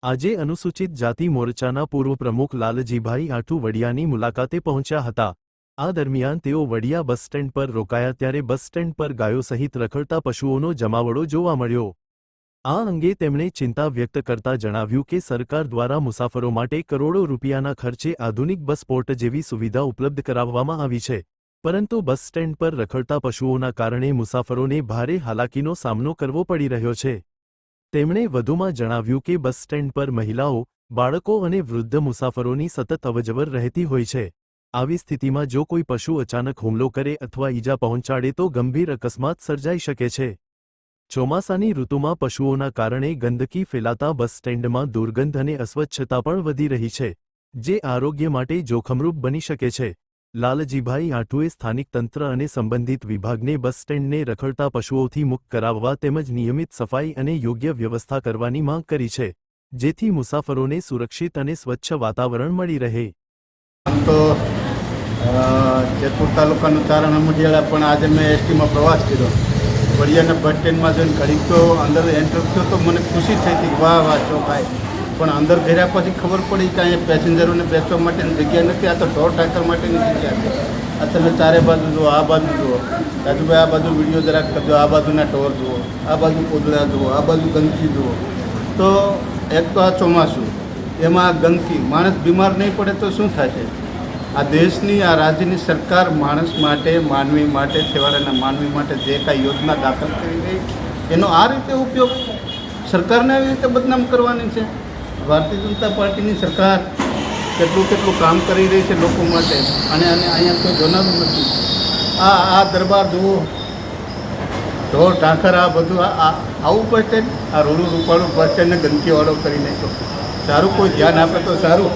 આજે અનુસૂચિત જાતિ મોરચાના પૂર્વ પ્રમુખ લાલજીભાઈ આઠુ વડિયાની મુલાકાતે પહોંચ્યા હતા। આ દરમિયાન તેઓ વડિયા બસ સ્ટેન્ડ પર રોકાયા ત્યારે બસ સ્ટેન્ડ પર ગાયો સહિત રખડતા પશુઓનો જમાવડો જોવા મળ્યો। આ અંગે તેમણે ચિંતા વ્યક્ત કરતા જણાવ્યું કે સરકાર દ્વારા મુસાફરો માટે કરોડો રૂપિયાના ખર્ચે આધુનિક બસ પોર્ટ જેવી સુવિધા ઉપલબ્ધ કરાવવામાં આવી છે, પરંતુ બસ સ્ટેન્ડ પર રખડતા પશુઓના કારણે મુસાફરોને ભારે હાલાકીનો સામનો કરવો પડી રહ્યો છે। તેમણે વધુમાં જણાવ્યું કે બસ સ્ટેન્ડ પર મહિલાઓ, બાળકો અને વૃદ્ધ મુસાફરોની સતત અવરજવર રહેતી હોય છે। આવી સ્થિતિમાં જો કોઈ પશુ અચાનક હુમલો કરે અથવા ઈજા પહોંચાડે તો ગંભીર અકસ્માત સર્જાઈ શકે છે। ચોમાસાની ઋતુમાં પશુઓના કારણે ગંદકી ફેલાતા બસ સ્ટેન્ડમાં દુર્ગંધ અને અસ્વચ્છતા પણ વધી રહી છે, જે આરોગ્ય માટે જોખમરૂપ બની શકે છે। લાલજીભાઈ આઠુએ સ્થાનિક તંત્ર અને સંબંધિત વિભાગને બસ સ્ટેન્ડને રખડતા પશુઓથી મુક્ત કરાવવા તેમજ નિયમિત સફાઈ અને યોગ્ય વ્યવસ્થા કરવાની માંગ કરી છે, જેથી મુસાફરોને સુરક્ષિત અને સ્વચ્છ વાતાવરણ મળી રહે। તો જેતપુર તાલુકાનું ચારણ અમઢિયાળા પણ આજે મેં એસટીમાં પ્રવાસ કર્યો। વડિયાના બસ સ્ટેન્ડમાં જઈને ઘડીક તો અંદર એન્ટર થયો તો મને ખુશી થઈ હતી કે વાહ વાહ ચોખાઈ, પણ અંદર ગયા પછી ખબર પડી કે અહીંયા પેસેન્જરોને બેસવા માટેની જગ્યા નથી, આ તો ઢોર ઢાંકર માટેની જગ્યા છે। આ તમે ચારે બાજુ જુઓ, આ બાજુ જુઓ, રાજુભાઈ આ બાજુ વિડીયો જરાક કરજો, આ બાજુના ઢોર જુઓ, આ બાજુ કોદળા જુઓ, આ બાજુ ગંદકી જુઓ। તો એક તો આ ચોમાસું, એમાં ગંદકી, માણસ બીમાર નહીં પડે તો શું થશે? આ દેશની, આ રાજ્યની સરકાર માણસ માટે, માનવી માટે, છેવાડાના માનવી માટે જે કાંઈ યોજના દાખલ કરી ગઈ એનો આ રીતે ઉપયોગ સરકારને આવી રીતે બદનામ કરવાની છે। ભારતીય જનતા પાર્ટીની સરકાર કેટલું કામ કરી રહી છે લોકો માટે, અને અહીંયા કોઈ જોનારું નથી। આ દરબાર જુઓ, ઢોર ઢાંખર, આ બધું આવું બસ સ્ટેન્ડ, આ રૂપાળું બસ સ્ટેન્ડને ગંદકીવાળો કરી નાખ્યો। સારું કોઈ ધ્યાન આપે તો સારું।